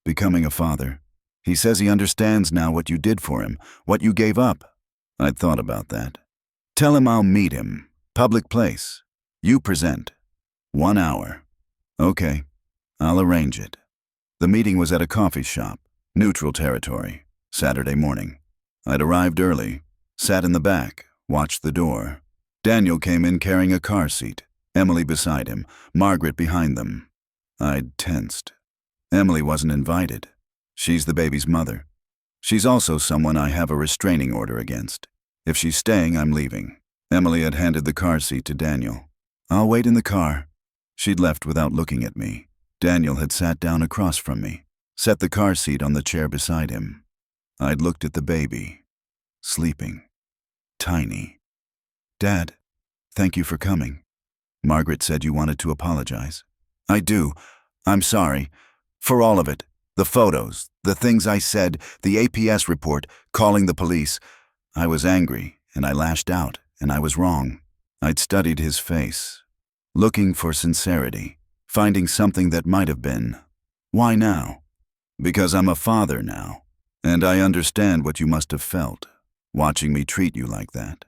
Becoming a father. He says he understands now what you did for him, what you gave up. I'd thought about that. Tell him I'll meet him. Public place. You present. 1 hour. Okay, I'll arrange it. The meeting was at a coffee shop, neutral territory, Saturday morning. I'd arrived early, sat in the back, watched the door. Daniel came in carrying a car seat, Emily beside him, Margaret behind them. I'd tensed. Emily wasn't invited. She's the baby's mother. She's also someone I have a restraining order against. If she's staying, I'm leaving. Emily had handed the car seat to Daniel. I'll wait in the car. She'd left without looking at me. Daniel had sat down across from me, set the car seat on the chair beside him. I'd looked at the baby, sleeping, tiny. Dad, thank you for coming. Margaret said you wanted to apologize. I do. I'm sorry. For all of it. The photos, the things I said, the APS report, calling the police. I was angry, and I lashed out, and I was wrong. I'd studied his face, looking for sincerity, finding something that might have been. Why now? Because I'm a father now, and I understand what you must have felt, watching me treat you like that.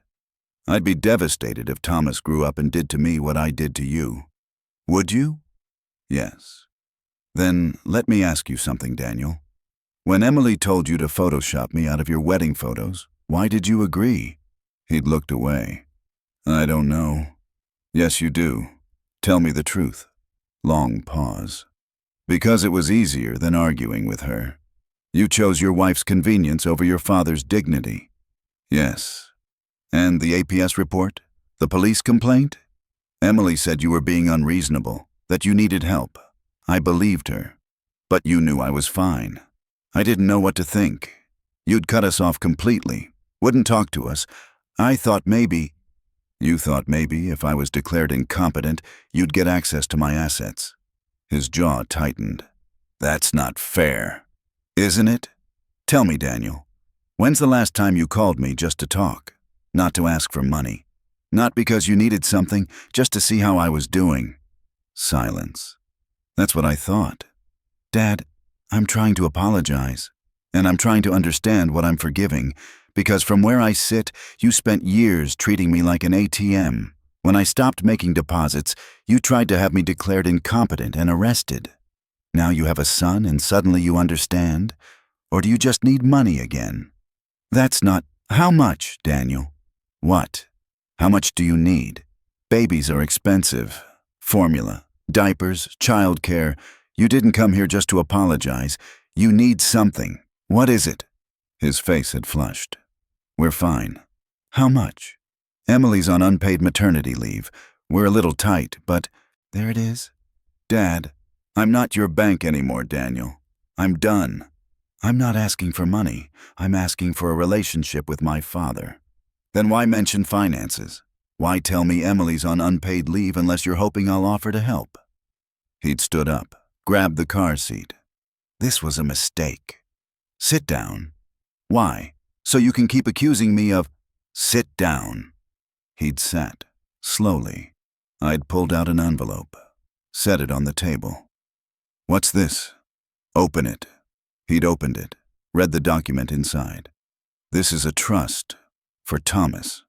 I'd be devastated if Thomas grew up and did to me what I did to you. Would you? Yes. Then let me ask you something, Daniel. When Emily told you to Photoshop me out of your wedding photos, why did you agree? He'd looked away. I don't know. Yes, you do. Tell me the truth. Long pause. Because it was easier than arguing with her. You chose your wife's convenience over your father's dignity. Yes. And the APS report? The police complaint? Emily said you were being unreasonable, that you needed help. I believed her. But you knew I was fine. I didn't know what to think. You'd cut us off completely, wouldn't talk to us. I thought maybe... You thought maybe if I was declared incompetent, you'd get access to my assets. His jaw tightened. That's not fair. Isn't it? Tell me, Daniel. When's the last time you called me just to talk? Not to ask for money. Not because you needed something, just to see how I was doing. Silence. That's what I thought. Dad, I'm trying to apologize. And I'm trying to understand what I'm forgiving. Because from where I sit, you spent years treating me like an ATM. When I stopped making deposits, you tried to have me declared incompetent and arrested. Now you have a son and suddenly you understand? Or do you just need money again? That's not... How much, Daniel? What? How much do you need? Babies are expensive. Formula, diapers, childcare. You didn't come here just to apologize. You need something. What is it? His face had flushed. We're fine. How much? Emily's on unpaid maternity leave. We're a little tight, but... There it is. Dad, I'm not your bank anymore, Daniel. I'm done. I'm not asking for money. I'm asking for a relationship with my father. Then why mention finances? Why tell me Emily's on unpaid leave unless you're hoping I'll offer to help? He'd stood up, grabbed the car seat. This was a mistake. Sit down. Why? So you can keep accusing me of... Sit down. He'd sat, slowly. I'd pulled out an envelope, set it on the table. What's this? Open it. He'd opened it, read the document inside. This is a trust for Thomas.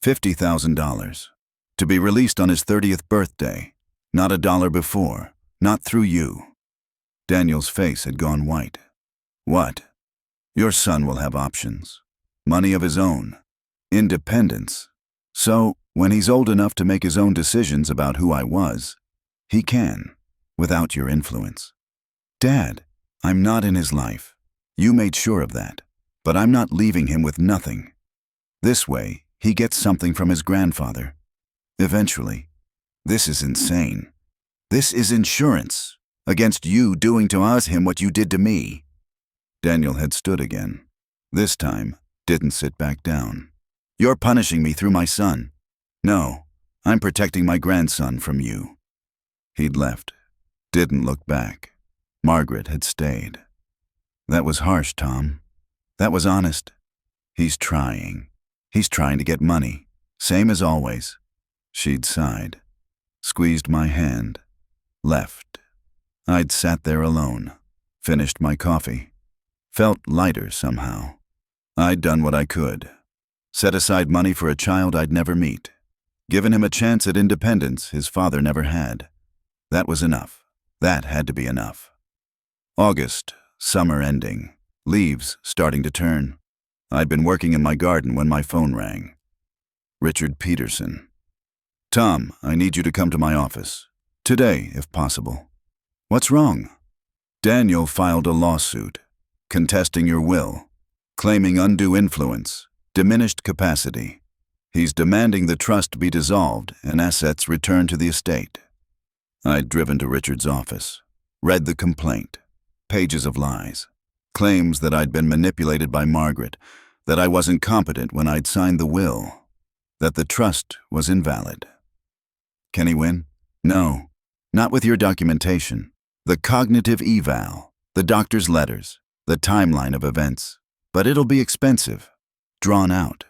$50,000. To be released on his 30th birthday. Not a dollar before. Not through you. Daniel's face had gone white. What? Your son will have options. Money of his own. Independence. So, when he's old enough to make his own decisions about who I was, he can, without your influence. Dad, I'm not in his life. You made sure of that. But I'm not leaving him with nothing. This way, he gets something from his grandfather. Eventually. This is insane. This is insurance against you doing to him what you did to me. Daniel had stood again. This time, didn't sit back down. You're punishing me through my son. No, I'm protecting my grandson from you. He'd left. Didn't look back. Margaret had stayed. That was harsh, Tom. That was honest. He's trying. He's trying to get money. Same as always. She'd sighed. Squeezed my hand. Left. I'd sat there alone. Finished my coffee. Felt lighter somehow. I'd done what I could. Set aside money for a child I'd never meet. Given him a chance at independence his father never had. That was enough. That had to be enough. August, summer ending. Leaves starting to turn. I'd been working in my garden when my phone rang. Richard Peterson. Tom, I need you to come to my office. Today, if possible. What's wrong? Daniel filed a lawsuit, contesting your will, claiming undue influence, diminished capacity. He's demanding the trust be dissolved and assets returned to the estate. I'd driven to Richard's office, read the complaint, pages of lies, claims that I'd been manipulated by Margaret, that I wasn't competent when I'd signed the will, that the trust was invalid. Can he win? No, not with your documentation. The cognitive eval, the doctor's letters, the timeline of events. But it'll be expensive, drawn out.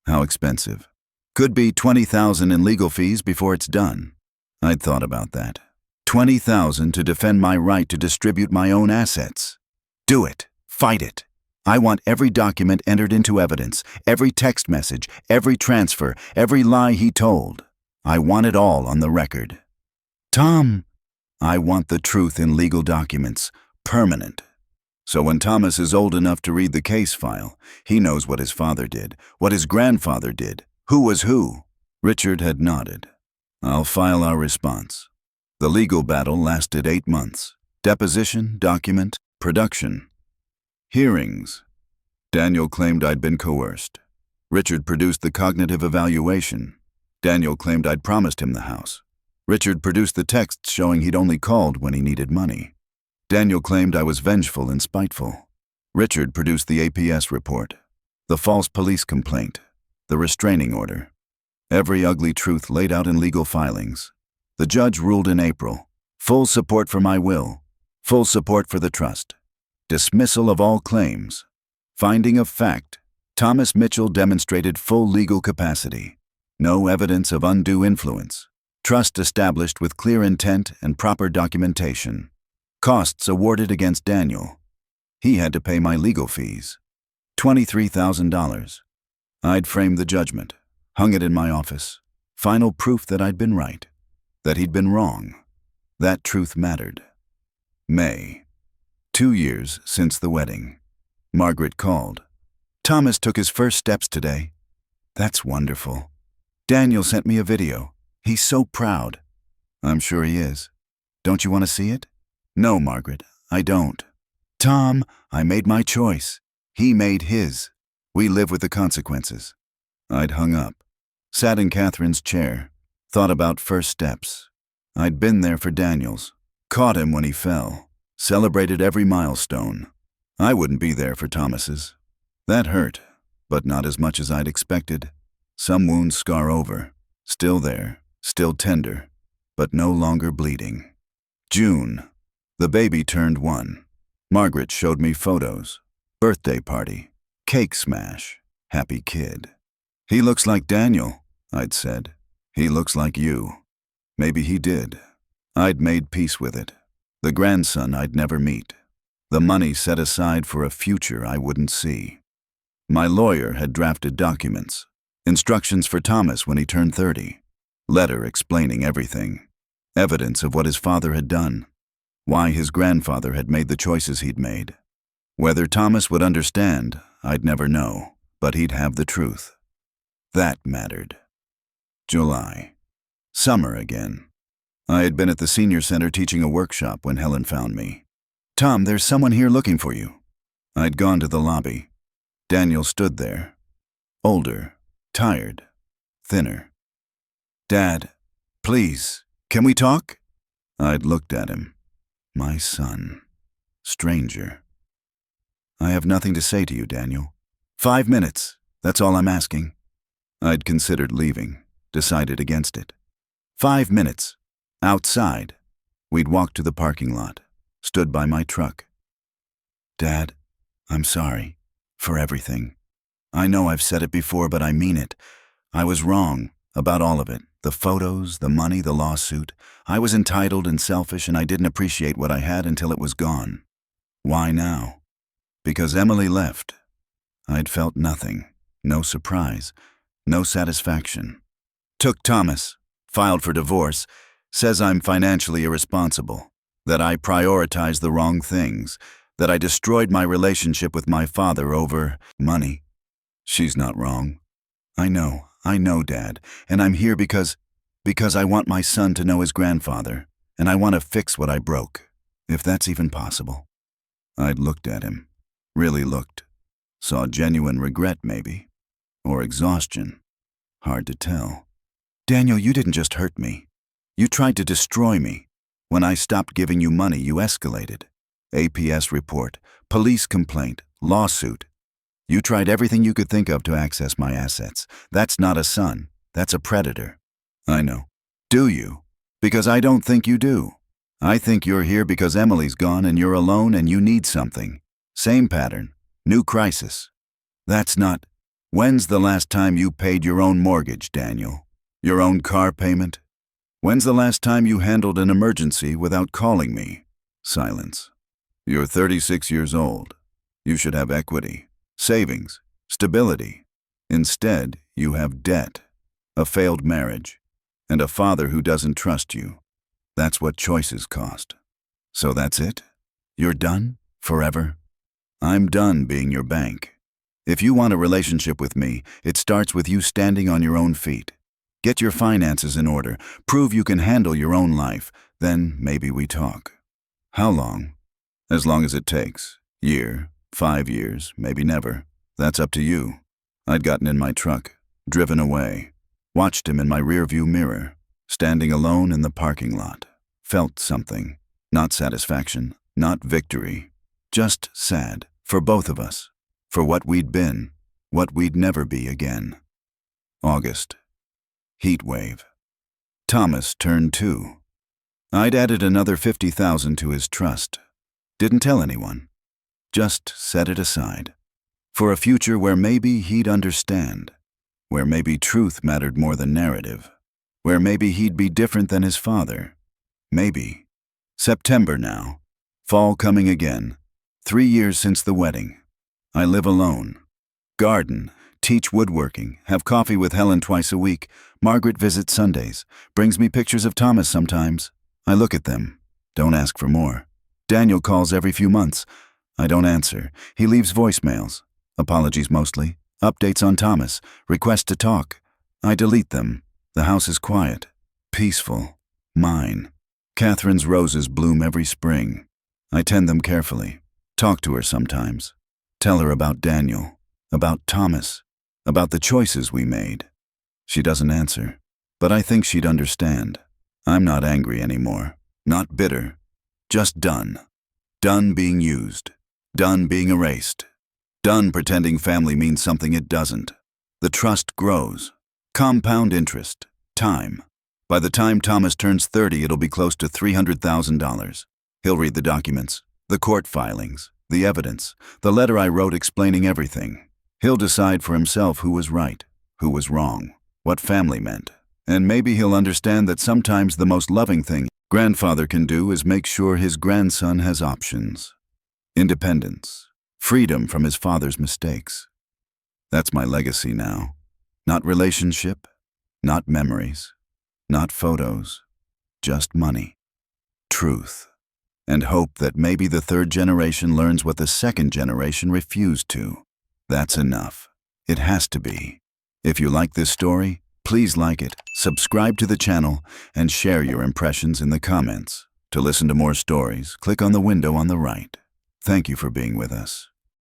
How expensive? Could be $20,000 in legal fees before it's done. I'd thought about that. $20,000 to defend my right to distribute my own assets. Do it. Fight it. I want every document entered into evidence, every text message, every transfer, every lie he told. I want it all on the record. Tom, I want the truth in legal documents, permanent. So when Thomas is old enough to read the case file, he knows what his father did, what his grandfather did, who was who. Richard had nodded. I'll file our response. The legal battle lasted 8 months. Deposition, document, production. Hearings. Daniel claimed I'd been coerced. Richard produced the cognitive evaluation. Daniel claimed I'd promised him the house. Richard produced the texts showing he'd only called when he needed money. Daniel claimed I was vengeful and spiteful. Richard produced the APS report, the false police complaint, the restraining order. Every ugly truth laid out in legal filings. The judge ruled in April. Full support for my will. Full support for the trust. Dismissal of all claims. Finding of fact. Thomas Mitchell demonstrated full legal capacity. No evidence of undue influence. Trust established with clear intent and proper documentation. Costs awarded against Daniel. He had to pay my legal fees. $23,000. I'd framed the judgment, hung it in my office. Final proof that I'd been right, that he'd been wrong. That truth mattered. May. 2 years since the wedding. Margaret called. Thomas took his first steps today. That's wonderful. Daniel sent me a video. He's so proud. I'm sure he is. Don't you want to see it? No, Margaret, I don't. Tom, I made my choice. He made his. We live with the consequences. I'd hung up, sat in Catherine's chair, thought about first steps. I'd been there for Daniel's, caught him when he fell, celebrated every milestone. I wouldn't be there for Thomas's. That hurt, but not as much as I'd expected. Some wounds scar over, still there, still tender, but no longer bleeding. June. The baby turned 1. Margaret showed me photos. Birthday party. Cake smash. Happy kid. He looks like Daniel, I'd said. He looks like you. Maybe he did. I'd made peace with it. The grandson I'd never meet. The money set aside for a future I wouldn't see. My lawyer had drafted documents. Instructions for Thomas when he turned 30. Letter explaining everything. Evidence of what his father had done. Why his grandfather had made the choices he'd made. Whether Thomas would understand, I'd never know, but he'd have the truth. That mattered. July. Summer again. I had been at the senior center teaching a workshop when Helen found me. Tom, there's someone here looking for you. I'd gone to the lobby. Daniel stood there. Older, tired, thinner. Dad, please, can we talk? I'd looked at him. My son. Stranger. I have nothing to say to you, Daniel. 5 minutes, that's all I'm asking. I'd considered leaving, decided against it. 5 minutes. Outside. We'd walked to the parking lot, stood by my truck. Dad, I'm sorry. For everything. I know I've said it before, but I mean it. I was wrong about all of it. The photos, the money, the lawsuit. I was entitled and selfish, and I didn't appreciate what I had until it was gone. Why now? Because Emily left. I'd felt nothing. No surprise. No satisfaction. Took Thomas. Filed for divorce. Says I'm financially irresponsible. That I prioritize the wrong things. That I destroyed my relationship with my father over money. She's not wrong. I know, Dad, and I'm here because I want my son to know his grandfather, and I want to fix what I broke, if that's even possible. I'd looked at him, really looked, saw genuine regret maybe, or exhaustion, hard to tell. Daniel, you didn't just hurt me. You tried to destroy me. When I stopped giving you money, you escalated. APS report, police complaint, lawsuit. You tried everything you could think of to access my assets. That's not a son. That's a predator. I know. Do you? Because I don't think you do. I think you're here because Emily's gone and you're alone and you need something. Same pattern. New crisis. That's not... When's the last time you paid your own mortgage, Daniel? Your own car payment? When's the last time you handled an emergency without calling me? Silence. You're 36 years old. You should have equity. Savings, stability. Instead, you have debt, a failed marriage, and a father who doesn't trust you. That's what choices cost. So that's it? You're done? Forever? I'm done being your bank. If you want a relationship with me, it starts with you standing on your own feet. Get your finances in order, prove you can handle your own life, then maybe we talk. How long? As long as it takes. Year. 5 years, maybe never. That's up to you. I'd gotten in my truck, driven away, watched him in my rearview mirror, standing alone in the parking lot. Felt something. Not satisfaction, not victory. Just sad, for both of us. For what we'd been, what we'd never be again. August. Heat wave. Thomas turned 2. I'd added another $50,000 to his trust. Didn't tell anyone. Just set it aside. For a future where maybe he'd understand. Where maybe truth mattered more than narrative. Where maybe he'd be different than his father. Maybe. September now. Fall coming again. 3 years since the wedding. I live alone. Garden. Teach woodworking. Have coffee with Helen twice a week. Margaret visits Sundays. Brings me pictures of Thomas sometimes. I look at them. Don't ask for more. Daniel calls every few months. I don't answer. He leaves voicemails. Apologies mostly. Updates on Thomas. Requests to talk. I delete them. The house is quiet. Peaceful. Mine. Catherine's roses bloom every spring. I tend them carefully. Talk to her sometimes. Tell her about Daniel. About Thomas. About the choices we made. She doesn't answer. But I think she'd understand. I'm not angry anymore. Not bitter. Just done. Done being used. Done being erased. Done pretending family means something it doesn't. The trust grows. Compound interest. Time. By the time Thomas turns 30, it'll be close to $300,000. He'll read the documents, the court filings, the evidence, the letter I wrote explaining everything. He'll decide for himself who was right, who was wrong, what family meant. And maybe he'll understand that sometimes the most loving thing grandfather can do is make sure his grandson has options. Independence. Freedom from his father's mistakes. That's my legacy now. Not relationship, not memories, not photos, just money. Truth. And hope that maybe the third generation learns what the second generation refused to. That's enough. It has to be. If you like this story, please like it, subscribe to the channel, and share your impressions in the comments. To listen to more stories, click on the window on the right. Thank you for being with us.